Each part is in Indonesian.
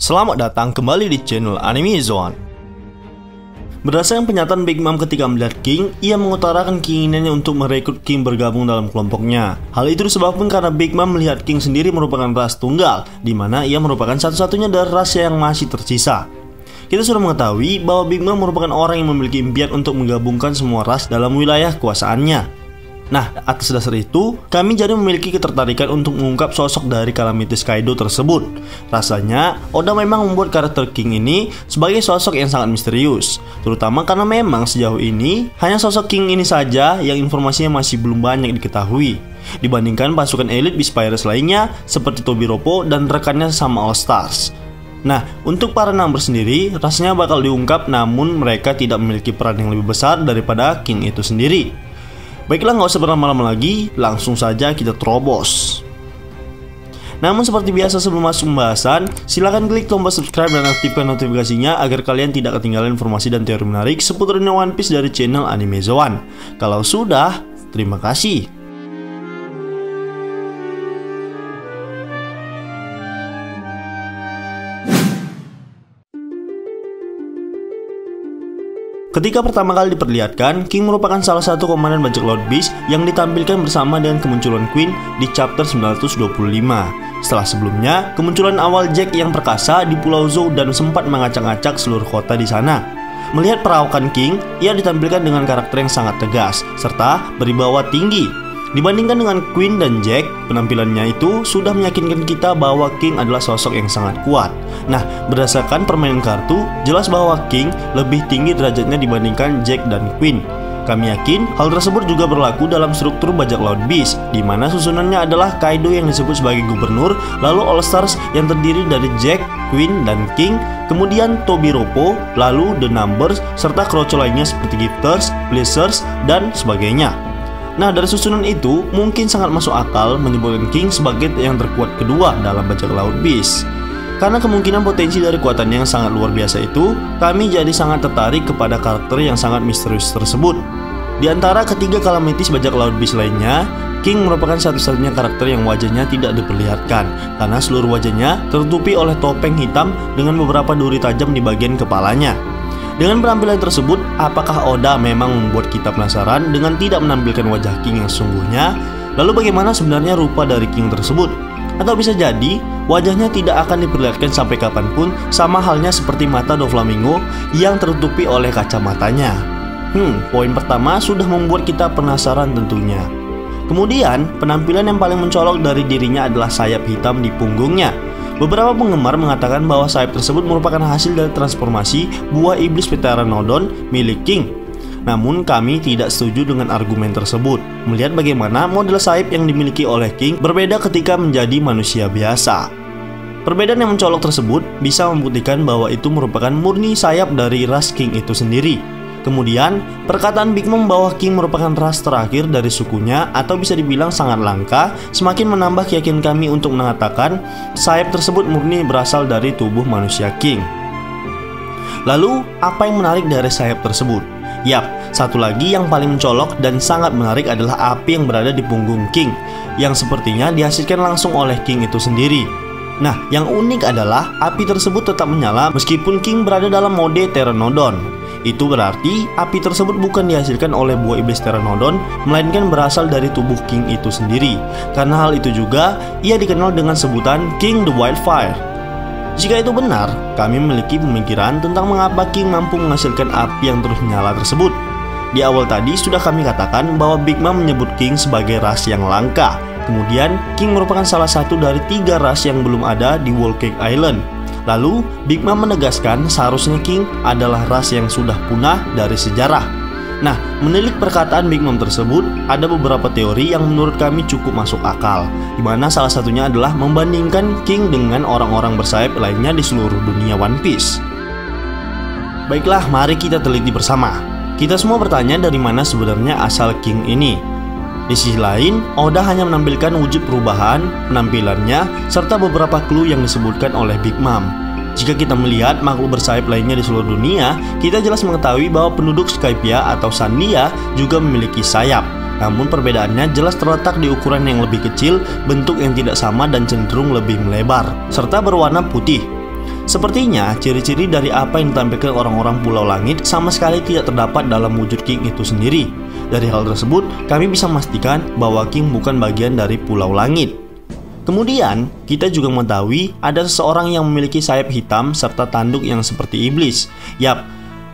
Selamat datang kembali di channel Anime Zone. Berdasarkan pernyataan Big Mom ketika melihat King, ia mengutarakan keinginannya untuk merekrut King bergabung dalam kelompoknya. Hal itu disebabkan karena Big Mom melihat King sendiri merupakan ras tunggal, di mana ia merupakan satu-satunya dari ras yang masih tersisa. Kita sudah mengetahui bahwa Big Mom merupakan orang yang memiliki impian untuk menggabungkan semua ras dalam wilayah kekuasaannya. Nah, atas dasar itu, kami jadi memiliki ketertarikan untuk mengungkap sosok dari Calamities Kaido tersebut. Rasanya, Oda memang membuat karakter King ini sebagai sosok yang sangat misterius, terutama karena memang sejauh ini hanya sosok King ini saja yang informasinya masih belum banyak diketahui, dibandingkan pasukan elit Beast Pirates lainnya seperti Tobiropo dan rekannya sama All Stars. Nah, untuk para Numbers sendiri, rasanya bakal diungkap namun mereka tidak memiliki peran yang lebih besar daripada King itu sendiri. Baiklah, nggak usah berlama-lama lagi, langsung saja kita terobos. Namun seperti biasa sebelum masuk pembahasan, silahkan klik tombol subscribe dan aktifkan notifikasinya agar kalian tidak ketinggalan informasi dan teori menarik seputar One Piece dari channel Anime Zone. Kalau sudah, terima kasih. Ketika pertama kali diperlihatkan, King merupakan salah satu komandan bajak laut Beast yang ditampilkan bersama dengan kemunculan Queen di chapter 925. Setelah sebelumnya, kemunculan awal Jack yang perkasa di Pulau Zou dan sempat mengacak-acak seluruh kota di sana. Melihat perawakan King, ia ditampilkan dengan karakter yang sangat tegas serta berwibawa tinggi. Dibandingkan dengan Queen dan Jack, penampilannya itu sudah meyakinkan kita bahwa King adalah sosok yang sangat kuat. Nah, berdasarkan permainan kartu, jelas bahwa King lebih tinggi derajatnya dibandingkan Jack dan Queen. Kami yakin hal tersebut juga berlaku dalam struktur bajak laut Beast, di mana susunannya adalah Kaido yang disebut sebagai gubernur, lalu All Stars yang terdiri dari Jack, Queen, dan King, kemudian Tobiropo, lalu The Numbers, serta kroco lainnya seperti Gifters, Blazers, dan sebagainya. Nah, dari susunan itu, mungkin sangat masuk akal menyebutkan King sebagai yang terkuat kedua dalam bajak laut Beast. Karena kemungkinan potensi dari kekuatannya yang sangat luar biasa itu, kami jadi sangat tertarik kepada karakter yang sangat misterius tersebut. Di antara ketiga Calamities bajak laut Beast lainnya, King merupakan satu-satunya karakter yang wajahnya tidak diperlihatkan, karena seluruh wajahnya tertutupi oleh topeng hitam dengan beberapa duri tajam di bagian kepalanya. Dengan penampilan tersebut, apakah Oda memang membuat kita penasaran dengan tidak menampilkan wajah King yang sesungguhnya? Lalu bagaimana sebenarnya rupa dari King tersebut? Atau bisa jadi, wajahnya tidak akan diperlihatkan sampai kapanpun, sama halnya seperti mata Doflamingo yang tertutupi oleh kacamatanya. Poin pertama sudah membuat kita penasaran tentunya. Kemudian, penampilan yang paling mencolok dari dirinya adalah sayap hitam di punggungnya. Beberapa penggemar mengatakan bahwa sayap tersebut merupakan hasil dari transformasi buah iblis Pteranodon milik King. Namun kami tidak setuju dengan argumen tersebut, melihat bagaimana model sayap yang dimiliki oleh King berbeda ketika menjadi manusia biasa. Perbedaan yang mencolok tersebut bisa membuktikan bahwa itu merupakan murni sayap dari ras King itu sendiri. Kemudian, perkataan Big Mom bahwa King merupakan ras terakhir dari sukunya atau bisa dibilang sangat langka, semakin menambah keyakinan kami untuk mengatakan sayap tersebut murni berasal dari tubuh manusia King. Lalu, apa yang menarik dari sayap tersebut? Yap, satu lagi yang paling mencolok dan sangat menarik adalah api yang berada di punggung King, yang sepertinya dihasilkan langsung oleh King itu sendiri. Nah, yang unik adalah api tersebut tetap menyala meskipun King berada dalam mode Pteranodon. Itu berarti api tersebut bukan dihasilkan oleh buah iblis Pteranodon, melainkan berasal dari tubuh King itu sendiri. Karena hal itu juga, ia dikenal dengan sebutan King the Wildfire. Jika itu benar, kami memiliki pemikiran tentang mengapa King mampu menghasilkan api yang terus menyala tersebut. Di awal tadi sudah kami katakan bahwa Big Mom menyebut King sebagai ras yang langka. Kemudian, King merupakan salah satu dari 3 ras yang belum ada di Whole Cake Island. Lalu, Big Mom menegaskan seharusnya King adalah ras yang sudah punah dari sejarah. Nah, menilik perkataan Big Mom tersebut, ada beberapa teori yang menurut kami cukup masuk akal, di mana salah satunya adalah membandingkan King dengan orang-orang bersayap lainnya di seluruh dunia One Piece. Baiklah, mari kita teliti bersama. Kita semua bertanya dari mana sebenarnya asal King ini. Di sisi lain, Oda hanya menampilkan wujud perubahan, penampilannya, serta beberapa clue yang disebutkan oleh Big Mom. Jika kita melihat makhluk bersayap lainnya di seluruh dunia, kita jelas mengetahui bahwa penduduk Skypiea atau Sandia juga memiliki sayap. Namun perbedaannya jelas terletak di ukuran yang lebih kecil, bentuk yang tidak sama dan cenderung lebih melebar, serta berwarna putih. Sepertinya ciri-ciri dari apa yang ditampilkan orang-orang Pulau Langit sama sekali tidak terdapat dalam wujud King itu sendiri. Dari hal tersebut, kami bisa memastikan bahwa King bukan bagian dari Pulau Langit. Kemudian, kita juga mengetahui ada seseorang yang memiliki sayap hitam serta tanduk yang seperti iblis. Yap,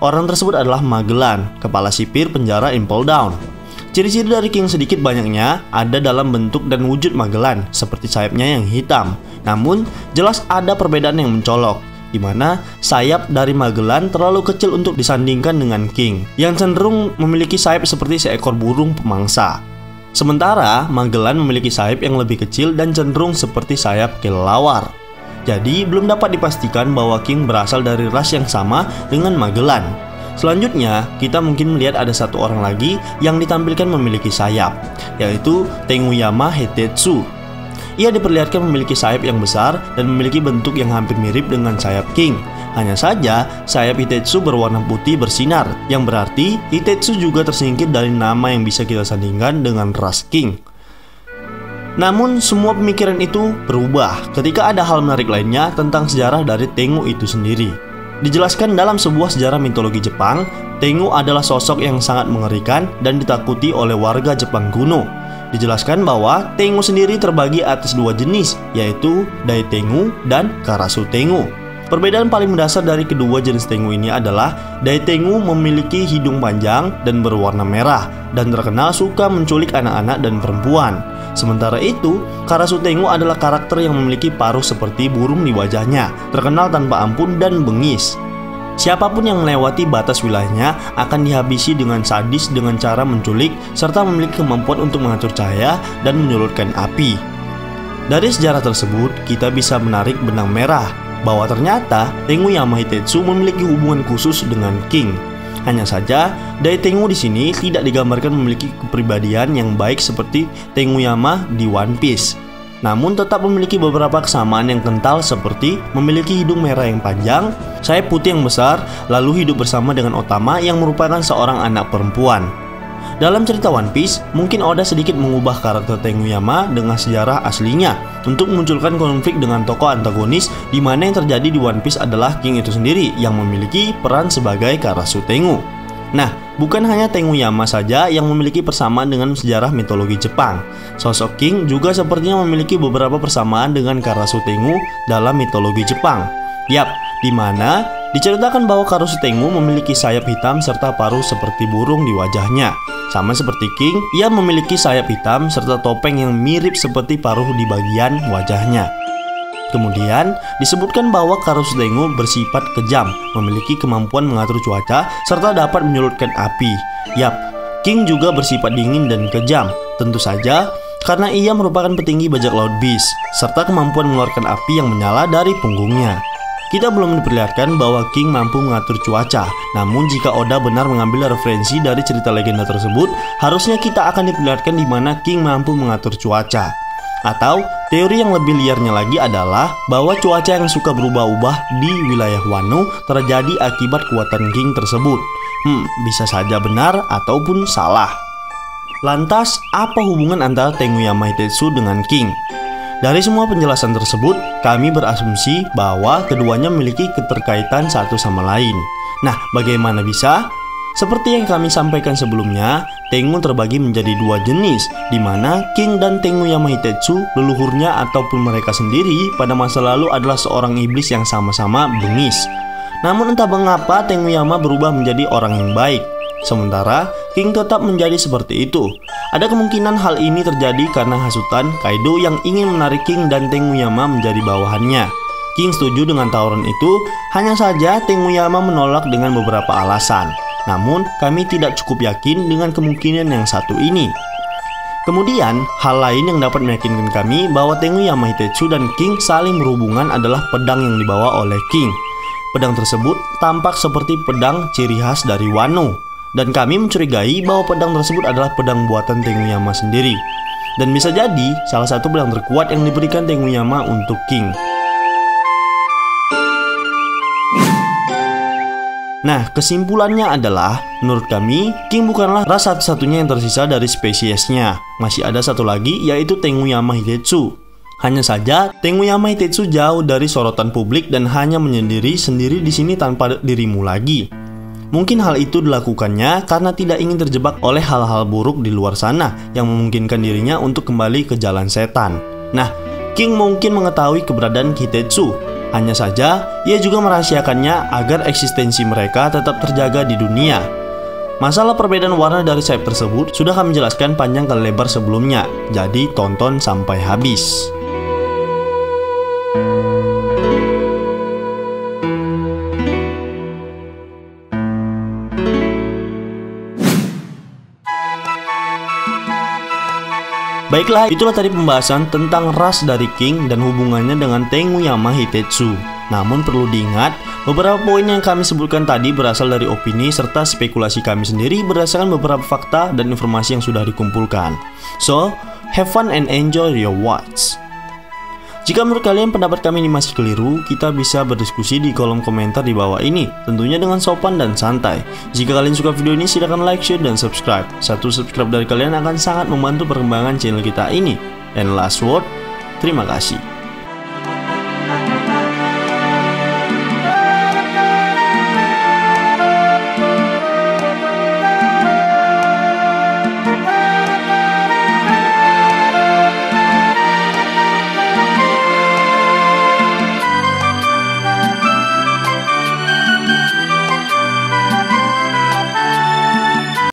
orang tersebut adalah Magellan, kepala sipir penjara Impel Down. Ciri-ciri dari King sedikit banyaknya ada dalam bentuk dan wujud Magellan, seperti sayapnya yang hitam. Namun, jelas ada perbedaan yang mencolok, di mana sayap dari Magellan terlalu kecil untuk disandingkan dengan King, yang cenderung memiliki sayap seperti seekor burung pemangsa. Sementara Magellan memiliki sayap yang lebih kecil dan cenderung seperti sayap kelelawar. Jadi, belum dapat dipastikan bahwa King berasal dari ras yang sama dengan Magellan. Selanjutnya, kita mungkin melihat ada satu orang lagi yang ditampilkan memiliki sayap, yaitu Tenguyama Hitetsu. Ia diperlihatkan memiliki sayap yang besar dan memiliki bentuk yang hampir mirip dengan sayap King. Hanya saja, sayap Hitetsu berwarna putih bersinar, yang berarti Hitetsu juga tersingkir dari nama yang bisa kita sandingkan dengan ras King. Namun, semua pemikiran itu berubah ketika ada hal menarik lainnya tentang sejarah dari Tengu itu sendiri. Dijelaskan dalam sebuah sejarah mitologi Jepang, Tengu adalah sosok yang sangat mengerikan dan ditakuti oleh warga Jepang kuno. Dijelaskan bahwa Tengu sendiri terbagi atas dua jenis, yaitu Daitengu dan Karasu Tengu. Perbedaan paling mendasar dari kedua jenis Tengu ini adalah Daitengu memiliki hidung panjang dan berwarna merah dan terkenal suka menculik anak-anak dan perempuan. Sementara itu, Karasu Tengu adalah karakter yang memiliki paruh seperti burung di wajahnya, terkenal tanpa ampun dan bengis. Siapapun yang melewati batas wilayahnya akan dihabisi dengan sadis dengan cara menculik serta memiliki kemampuan untuk mengatur cahaya dan menyulutkan api. Dari sejarah tersebut, kita bisa menarik benang merah bahwa ternyata Tenguyama Hitetsu memiliki hubungan khusus dengan King. Hanya saja, Daitengu di sini tidak digambarkan memiliki kepribadian yang baik seperti Tenguyama di One Piece. Namun tetap memiliki beberapa kesamaan yang kental seperti memiliki hidung merah yang panjang, sayap putih yang besar, lalu hidup bersama dengan Otama yang merupakan seorang anak perempuan. Dalam cerita One Piece, mungkin Oda sedikit mengubah karakter Tenguyama dengan sejarah aslinya untuk memunculkan konflik dengan tokoh antagonis di mana yang terjadi di One Piece adalah King itu sendiri yang memiliki peran sebagai Karasu Tengu. Nah, bukan hanya Tenguyama saja yang memiliki persamaan dengan sejarah mitologi Jepang. Sosok King juga sepertinya memiliki beberapa persamaan dengan Karasu Tengu dalam mitologi Jepang. Yap, di mana diceritakan bahwa Karasu Tengu memiliki sayap hitam serta paruh seperti burung di wajahnya. Sama seperti King, ia memiliki sayap hitam serta topeng yang mirip seperti paruh di bagian wajahnya. Kemudian, disebutkan bahwa Karasu Tengu bersifat kejam, memiliki kemampuan mengatur cuaca, serta dapat menyulutkan api. Yap, King juga bersifat dingin dan kejam, tentu saja karena ia merupakan petinggi bajak laut Beast, serta kemampuan mengeluarkan api yang menyala dari punggungnya. Kita belum diperlihatkan bahwa King mampu mengatur cuaca. Namun jika Oda benar mengambil referensi dari cerita legenda tersebut, harusnya kita akan diperlihatkan di mana King mampu mengatur cuaca. Atau teori yang lebih liarnya lagi adalah bahwa cuaca yang suka berubah-ubah di wilayah Wano terjadi akibat kekuatan King tersebut. Bisa saja benar ataupun salah. Lantas, apa hubungan antara Tenguyama Hitetsu dengan King? Dari semua penjelasan tersebut, kami berasumsi bahwa keduanya memiliki keterkaitan satu sama lain. Nah, bagaimana bisa? Seperti yang kami sampaikan sebelumnya, Tengu terbagi menjadi dua jenis, di mana King dan Tenguyama Hitetsu leluhurnya ataupun mereka sendiri pada masa lalu adalah seorang iblis yang sama-sama bengis. Namun entah mengapa Tenguyama berubah menjadi orang yang baik, sementara King tetap menjadi seperti itu. Ada kemungkinan hal ini terjadi karena hasutan Kaido yang ingin menarik King dan Tenguyama menjadi bawahannya. King setuju dengan tawaran itu, hanya saja Tenguyama menolak dengan beberapa alasan. Namun kami tidak cukup yakin dengan kemungkinan yang satu ini. Kemudian, hal lain yang dapat meyakinkan kami bahwa Tenguyama Hitetsu dan King saling berhubungan adalah pedang yang dibawa oleh King. Pedang tersebut tampak seperti pedang ciri khas dari Wano. Dan kami mencurigai bahwa pedang tersebut adalah pedang buatan Tenguyama sendiri. Dan bisa jadi salah satu pedang terkuat yang diberikan Tenguyama untuk King. Nah, kesimpulannya adalah, menurut kami, King bukanlah ras satu-satunya yang tersisa dari spesiesnya. Masih ada satu lagi, yaitu Tenguyama Hitetsu. Hanya saja, Tenguyama Hitetsu jauh dari sorotan publik dan hanya menyendiri sendiri di sini tanpa dirimu lagi. Mungkin hal itu dilakukannya karena tidak ingin terjebak oleh hal-hal buruk di luar sana yang memungkinkan dirinya untuk kembali ke jalan setan. Nah, King mungkin mengetahui keberadaan Hitetsu. Hanya saja, ia juga merahasiakannya agar eksistensi mereka tetap terjaga di dunia. Masalah perbedaan warna dari sayap tersebut sudah kami jelaskan panjang kali lebar sebelumnya, jadi tonton sampai habis. Baiklah, itulah tadi pembahasan tentang ras dari King dan hubungannya dengan Tenguyama Hitetsu. Namun perlu diingat, beberapa poin yang kami sebutkan tadi berasal dari opini serta spekulasi kami sendiri berdasarkan beberapa fakta dan informasi yang sudah dikumpulkan. So, have fun and enjoy your watch. Jika menurut kalian pendapat kami ini masih keliru, kita bisa berdiskusi di kolom komentar di bawah ini, tentunya dengan sopan dan santai. Jika kalian suka video ini, silahkan like, share, dan subscribe. Satu subscribe dari kalian akan sangat membantu perkembangan channel kita ini. And last word, terima kasih.